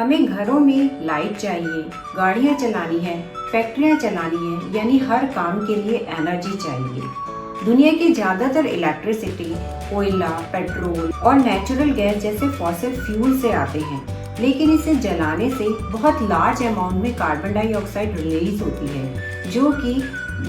हमें घरों में लाइट चाहिए, गाड़ियाँ चलानी है, फैक्ट्रियाँ चलानी है, यानी हर काम के लिए एनर्जी चाहिए। दुनिया की ज़्यादातर इलेक्ट्रिसिटी कोयला, पेट्रोल और नेचुरल गैस जैसे फॉसिल फ्यूल से आते हैं, लेकिन इसे जलाने से बहुत लार्ज अमाउंट में कार्बन डाइऑक्साइड रिलीज होती है, जो कि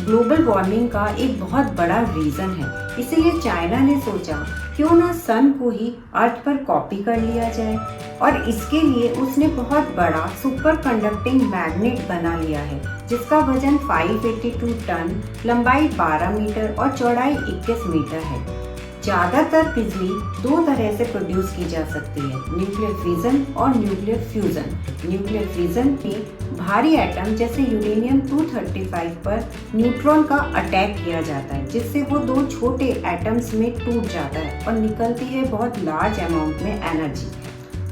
ग्लोबल वार्मिंग का एक बहुत बड़ा रीज़न है। इसीलिए चाइना ने सोचा क्यों ना सन को ही अर्थ पर कॉपी कर लिया जाए, और इसके लिए उसने बहुत बड़ा सुपर कंडक्टिंग मैग्नेट बना लिया है, जिसका वजन 582 टन, लंबाई 12 मीटर और चौड़ाई 21 मीटर है। ज़्यादातर बिजली दो तरह से प्रोड्यूस की जा सकती है, न्यूक्लियर फिजन और न्यूक्लियर फ्यूजन। न्यूक्लियर फिजन में भारी एटम जैसे यूरेनियम 235 पर न्यूट्रॉन का अटैक किया जाता है, जिससे वो दो छोटे एटम्स में टूट जाता है और निकलती है बहुत लार्ज अमाउंट में एनर्जी।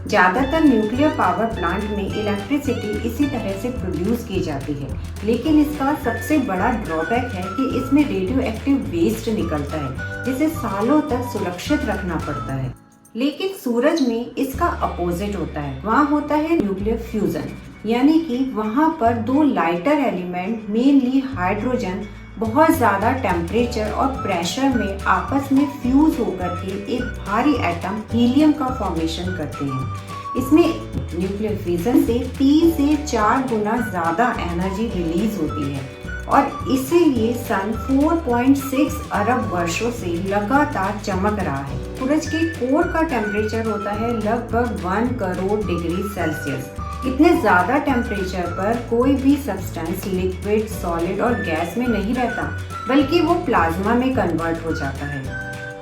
ज़्यादातर न्यूक्लियर पावर प्लांट में इलेक्ट्रिसिटी इसी तरह से प्रोड्यूस की जाती है, लेकिन इसका सबसे बड़ा ड्रॉबैक है कि इसमें रेडियो एक्टिव वेस्ट निकलता है, जिसे सालों तक सुरक्षित रखना पड़ता है। लेकिन सूरज में इसका अपोजिट होता है, वहाँ होता है न्यूक्लियर फ्यूजन, यानी कि वहाँ पर दो लाइटर एलिमेंट, मेनली हाइड्रोजन, बहुत ज़्यादा टेम्परेचर और प्रेशर में आपस में फ्यूज होकर के एक भारी एटम हीलियम का फॉर्मेशन करते हैं। इसमें न्यूक्लियर फिजन से 3 से 4 गुना ज़्यादा एनर्जी रिलीज होती है, और इसीलिए सन 4.6 अरब वर्षों से लगातार चमक रहा है। सूरज के कोर का टेम्परेचर होता है लगभग 1 करोड़ डिग्री सेल्सियस। इतने ज़्यादा टेम्परेचर पर कोई भी सब्सटेंस लिक्विड, सॉलिड और गैस में नहीं रहता, बल्कि वो प्लाज्मा में कन्वर्ट हो जाता है।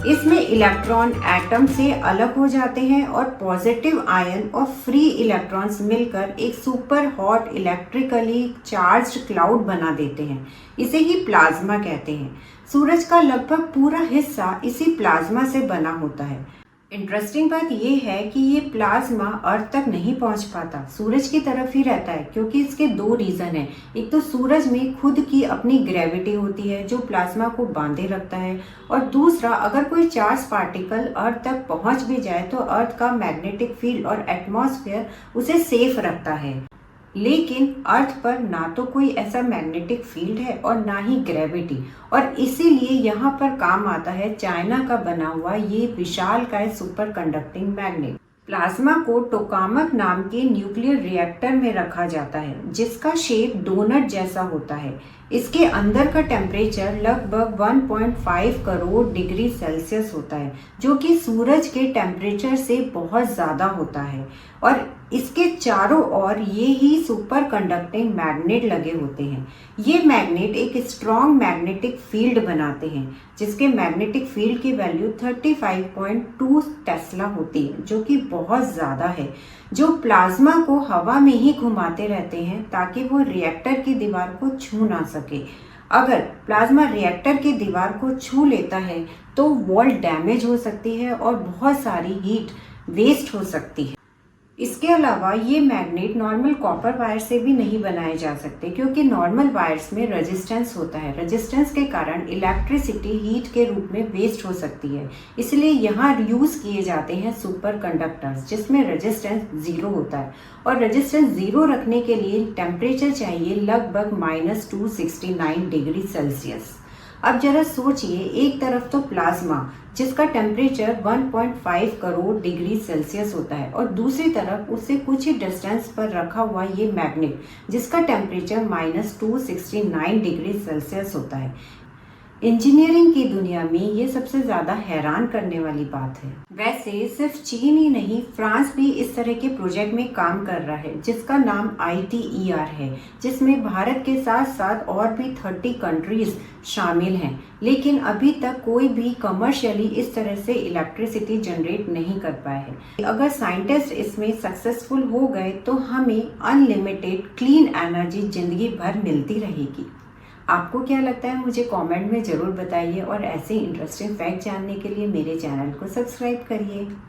इसमें इलेक्ट्रॉन एटम से अलग हो जाते हैं और पॉजिटिव आयन और फ्री इलेक्ट्रॉन्स मिलकर एक super hot electrically charged cloud बना देते हैं। इसे ही प्लाज्मा कहते हैं। सूरज का लगभग पूरा हिस्सा इसी प्लाज्मा से बना होता है। इंटरेस्टिंग बात यह है कि ये प्लाज्मा अर्थ तक नहीं पहुंच पाता, सूरज की तरफ ही रहता है, क्योंकि इसके दो रीज़न हैं। एक तो सूरज में खुद की अपनी ग्रेविटी होती है जो प्लाज्मा को बांधे रखता है, और दूसरा अगर कोई चार्ज पार्टिकल अर्थ तक पहुंच भी जाए तो अर्थ का मैग्नेटिक फील्ड और एटमॉस्फेयर उसे सेफ रखता है। लेकिन अर्थ पर ना तो कोई ऐसा मैग्नेटिक फील्ड है और ना ही ग्रेविटी, और इसीलिए यहाँ पर काम आता है चाइना का बना हुआ ये विशालकाय सुपर कंडक्टिंग मैग्नेट। प्लाज्मा को टोकामक नाम के न्यूक्लियर रिएक्टर में रखा जाता है, जिसका शेप डोनट जैसा होता है। इसके अंदर का टेम्परेचर लगभग 1.5 करोड़ डिग्री सेल्सियस होता है, जो कि सूरज के टेम्परेचर से बहुत ज़्यादा होता है, और इसके चारों ओर ये ही सुपर कंडक्टिंग मैग्नेट लगे होते हैं। ये मैग्नेट एक स्ट्रॉन्ग मैग्नेटिक फील्ड बनाते हैं, जिसके मैग्नेटिक फील्ड की वैल्यू 35.2 टेस्ला होती है, जो कि बहुत ज़्यादा है, जो प्लाज्मा को हवा में ही घुमाते रहते हैं ताकि वो रिएक्टर की दीवार को छू ना सके। अगर प्लाज्मा रिएक्टर की दीवार को छू लेता है तो वॉल डैमेज हो सकती है और बहुत सारी हीट वेस्ट हो सकती है। इसके अलावा ये मैग्नेट नॉर्मल कॉपर वायर से भी नहीं बनाए जा सकते, क्योंकि नॉर्मल वायर्स में रेजिस्टेंस होता है। रेजिस्टेंस के कारण इलेक्ट्रिसिटी हीट के रूप में वेस्ट हो सकती है। इसलिए यहाँ यूज़ किए जाते हैं सुपर कंडक्टर्स, जिसमें रेजिस्टेंस 0 होता है, और रेजिस्टेंस 0 रखने के लिए टेम्परेचर चाहिए लगभग -269 डिग्री सेल्सियस। अब जरा सोचिए, एक तरफ तो प्लाज्मा जिसका टेम्परेचर 1.5 करोड़ डिग्री सेल्सियस होता है, और दूसरी तरफ उससे कुछ ही डिस्टेंस पर रखा हुआ ये मैग्नेट जिसका टेम्परेचर -269 डिग्री सेल्सियस होता है। इंजीनियरिंग की दुनिया में ये सबसे ज़्यादा हैरान करने वाली बात है। वैसे सिर्फ चीन ही नहीं, फ्रांस भी इस तरह के प्रोजेक्ट में काम कर रहा है, जिसका नाम ITER है, जिसमें भारत के साथ साथ और भी 30 कंट्रीज शामिल हैं। लेकिन अभी तक कोई भी कमर्शियली इस तरह से इलेक्ट्रिसिटी जनरेट नहीं कर पाए हैं। अगर साइंटिस्ट इसमें सक्सेसफुल हो गए तो हमें अनलिमिटेड क्लीन एनर्जी जिंदगी भर मिलती रहेगी। आपको क्या लगता है, मुझे कमेंट में ज़रूर बताइए, और ऐसे इंटरेस्टिंग फैक्ट जानने के लिए मेरे चैनल को सब्सक्राइब करिए।